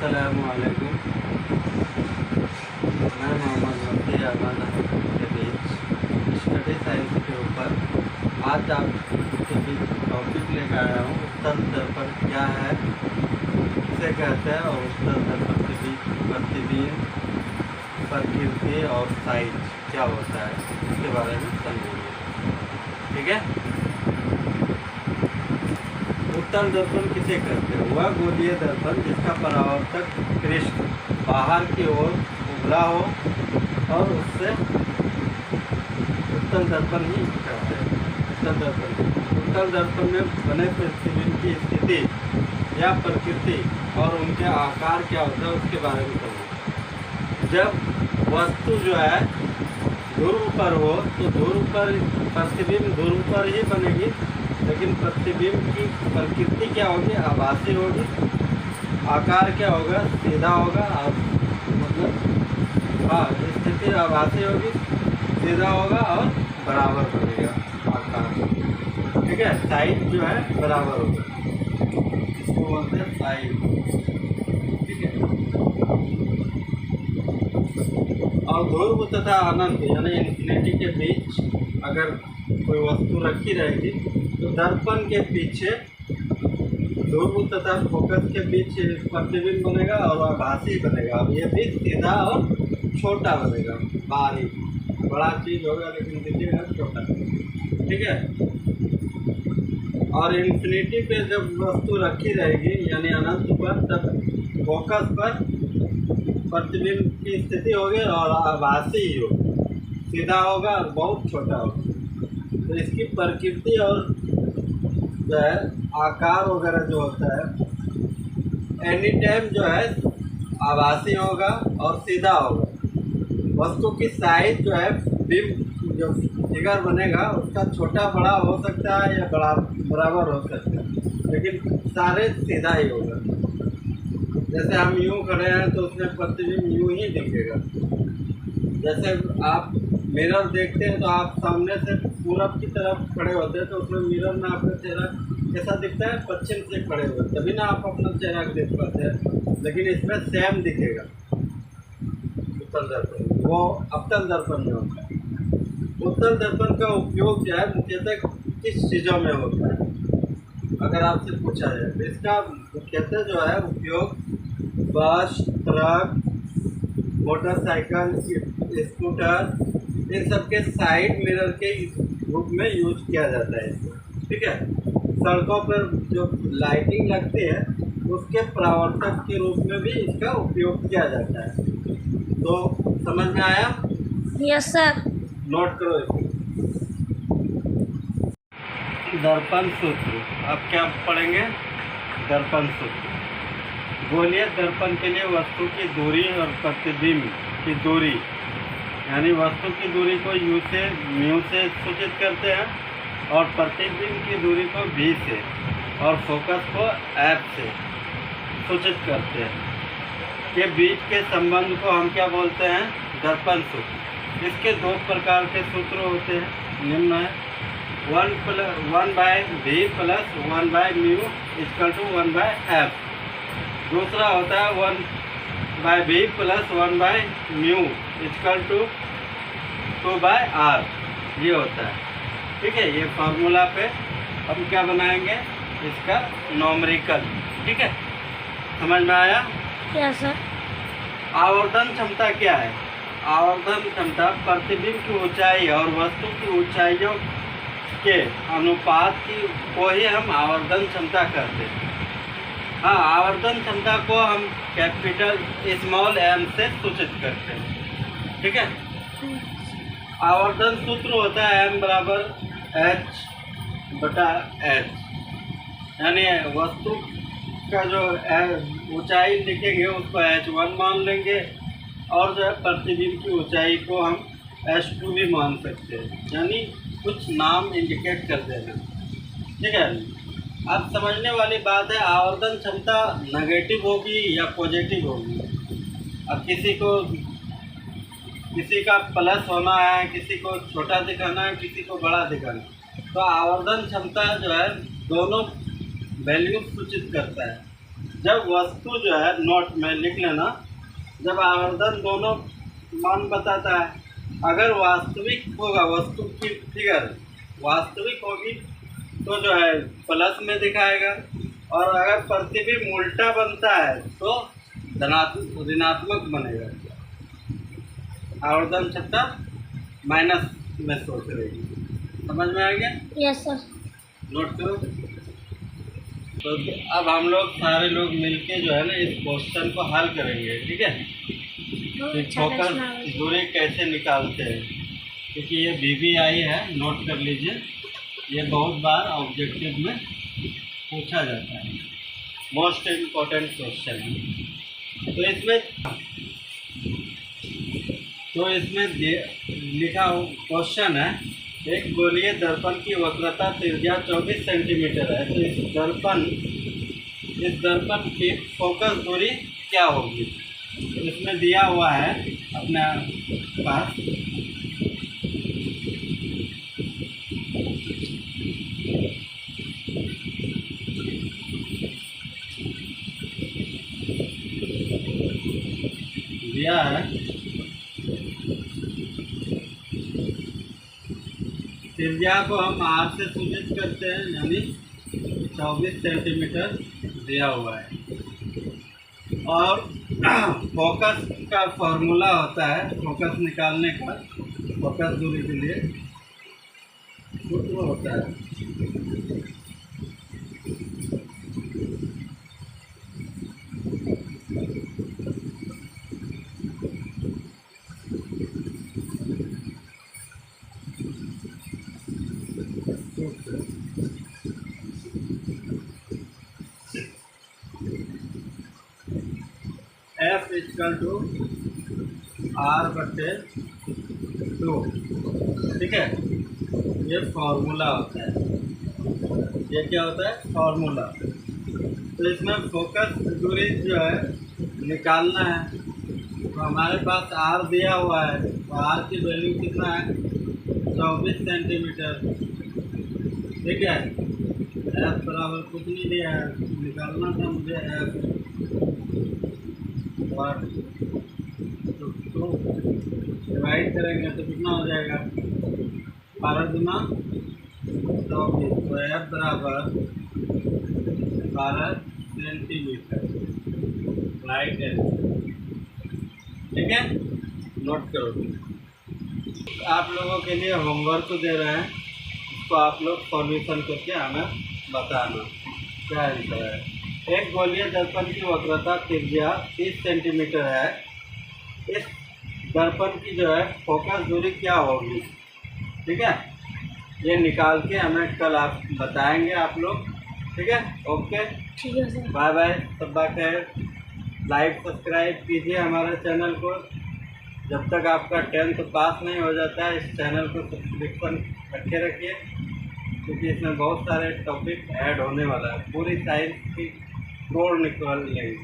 अस्सलामुअलैकुम। मैं मोहम्मद मफ्ती अहमद के बीच स्टडी साइंस के ऊपर आज आपके बीच टॉपिक लेकर आया हूँ। उत्तल दर्पण क्या है, किसे कहते हैं, और उत्तल दर्पण के बीच प्रतिबिंब, प्रकृति और साइज क्या होता है, इसके बारे में समझेंगे। ठीक है। उत्तल दर्पण किसे कहते हैं? वह गोलीय दर्पण जिसका परावर्तक पृष्ठ बाहर की ओर उभरा हो और उससे उत्तल दर्पण ही कहते हैं। उत्तल दर्पण में बने प्रतिबिंब की स्थिति या प्रकृति और उनके आकार क्या होता है उसके बारे में समझें। जब वस्तु जो है ध्रुव पर हो तो ध्रुव पर प्रतिबिंब ध्रुव पर ही बनेगी, लेकिन प्रतिबिंब की प्रकृति क्या होगी? आभासी होगी। आकार क्या होगा? सीधा होगा। मतलब स्थिति आभासी होगी, सीधा होगा और बराबर बनेगा आकार। ठीक है। साइज जो है बराबर होगा, इसको बोलते हैं साइज। ठीक है। और ध्रुव तथा अनंत यानी इन्फिनिटी के बीच अगर कोई वस्तु रखी रहेगी तो दर्पण के पीछे ध्रुव तथा फोकस के बीच प्रतिबिंब बनेगा और आभासी बनेगा। और ये भी सीधा और छोटा बनेगा, बारीक। बड़ा चीज होगा लेकिन दिखेगा छोटा। ठीक है। और इन्फिनिटी पे जब वस्तु रखी रहेगी यानी अनंत पर, तब फोकस पर प्रतिबिंब की स्थिति होगी और आभासी ही होगा, सीधा होगा और बहुत छोटा होगा। तो इसकी प्रकृति और जो है आकार वगैरह जो होता है एनी टाइम जो है आभासी होगा और सीधा होगा। वस्तु की साइज जो है बिंब जो फिगर बनेगा उसका छोटा बड़ा हो सकता है या बराबर हो सकता है, लेकिन सारे सीधा ही होगा। जैसे हम यूँ खड़े हैं तो उसमें प्रतिबिंब यूँ ही दिखेगा। जैसे आप मिरर देखते हैं तो आप सामने से पूरब की तरफ खड़े होते हैं तो उसमें मिरर में आपका चेहरा कैसा दिखता है? पश्चिम से खड़े हुए, तभी ना आप अपना चेहरा देख पाते हैं। लेकिन इसमें सेम दिखेगा उत्तल दर्पण, वो अवतल दर्पण में होता है। उत्तल दर्पण का उपयोग जो है मुख्यतः किस चीज़ों में होता है अगर आपसे पूछा जाए तो इसका मुख्यतः जो है उपयोग बस, ट्रक, मोटरसाइकिल, स्कूटर, इन सब के साइड मिरर के रूप में यूज किया जाता है। ठीक है। सड़कों पर जो लाइटिंग लगती है उसके परावर्तक के रूप में भी इसका उपयोग किया जाता है। तो समझ में आया? Yes sir. नोट करो इसको। दर्पण सूत्र अब क्या पढ़ेंगे? दर्पण सूत्र। गोलीय दर्पण के लिए वस्तु की दूरी और प्रतिबिंब की दूरी यानी वस्तु की दूरी को यू से म्यू से सूचित करते हैं और प्रतिबिंब की दूरी को भी से और फोकस को एफ से सूचित करते हैं। के बीच के संबंध को हम क्या बोलते हैं? दर्पण सूत्र। इसके दो प्रकार के सूत्र होते हैं, निम्न है 1/v प्लस 1/μ = 1/f। दूसरा होता है 1/v प्लस 1/μ = 2/r। ये होता है। ठीक है। ये फार्मूला पे हम क्या बनाएंगे? इसका नॉमरिकल। ठीक है। समझ में आया? Yes sir. आवर्धन क्षमता क्या है? आवर्धन क्षमता प्रतिबिंब की ऊंचाई और वस्तु की ऊंचाइयों के अनुपात की को ही हम आवर्धन क्षमता कहते हैं। हाँ, आवर्धन क्षमता को हम कैपिटल स्मॉल m से सूचित करते हैं। ठीक है। आवर्धन सूत्र होता है m = h/h, यानी वस्तु का जो ऊंचाई लिखेंगे उसको h1 मान लेंगे और जो है प्रतिबिंब की ऊंचाई को हम h2 भी मान सकते हैं, यानी कुछ नाम इंडिकेट कर देना। ठीक है। अब समझने वाली बात है, आवर्धन क्षमता नेगेटिव होगी या पॉजिटिव होगी। अब किसी का प्लस होना है, किसी को छोटा दिखाना है, किसी को बड़ा दिखाना है। तो आवर्धन क्षमता जो है दोनों वैल्यू सूचित करता है। जब वस्तु जो है नोट में लिख लेना, जब आवर्धन दोनों मान बताता है, अगर वास्तविक होगा वस्तु की फिगर वास्तविक होगी तो जो है प्लस में दिखाएगा, और अगर प्रतिबिंब उल्टा बनता है तो धनात्मक ऋणात्मक बनेगा। आवर्धन छट्टा माइनस में शो करेगी। समझ में आ गया? Yes sir. नोट करो। तो अब हम लोग सारे लोग मिलके जो है ना इस क्वेश्चन को हल करेंगे, ठीक है? बहुत कि अच्छा फोकस प्रश्न है। दूरी कैसे निकालते हैं, क्योंकि ये BBI है, नोट कर लीजिए। ये बहुत बार ऑब्जेक्टिव में पूछा जाता है, मोस्ट इम्पोर्टेंट क्वेश्चन है। तो इसमें लिखा क्वेश्चन है, एक गोलीय दर्पण की वक्रता त्रिज्या 24 सेंटीमीटर है, तो इस दर्पण की फोकस दूरी क्या होगी? तो इसमें दिया हुआ है अपने पास दिया है त्रिज्या को हम R से सूचित करते हैं, यानी 24 सेंटीमीटर दिया हुआ है, और फोकस का फॉर्मूला होता है, फोकस निकालने का, फोकस दूरी के लिए सूत्र होता है F इक्वल टू R/2, ठीक है? ये फॉर्मूला होता है। ये क्या होता है? फॉर्मूला। तो इसमें फोकस दूरी जो है निकालना है, तो हमारे पास R दिया हुआ है, तो R की वैल्यू कितना है? 24 सेंटीमीटर, ठीक है? F बराबर कुछ नहीं दिया है, निकालना था मुझे F, और तो डिवाइड करेंगे तो कितना हो जाएगा? 12 गुना 24, तो F बराबर 12 सेंटीमीटर, राइट है, ठीक है? नोट करो। आप लोगों के लिए होमवर्क दे रहे हैं, इसको आप लोग सॉल्यूशन करके हमें बताना क्या आंसर है। एक गोलीय दर्पण की वक्रता त्रिज्या 30 सेंटीमीटर है, इस दर्पण की जो है फोकस दूरी क्या होगी, ठीक है? ये निकाल के हमें कल आप बताएंगे आप लोग, ठीक है? ओके, ठीक है सर। बाय बाय, सब बात है। लाइक सब्सक्राइब कीजिए हमारे चैनल को। जब तक आपका 10th पास नहीं हो जाता है, इस चैनल को सब्सक्रिप्शन रखे रखिए, क्योंकि इसमें बहुत सारे टॉपिक ऐड होने वाला है, पूरी साइंस की तोड़ निकल लेंगे।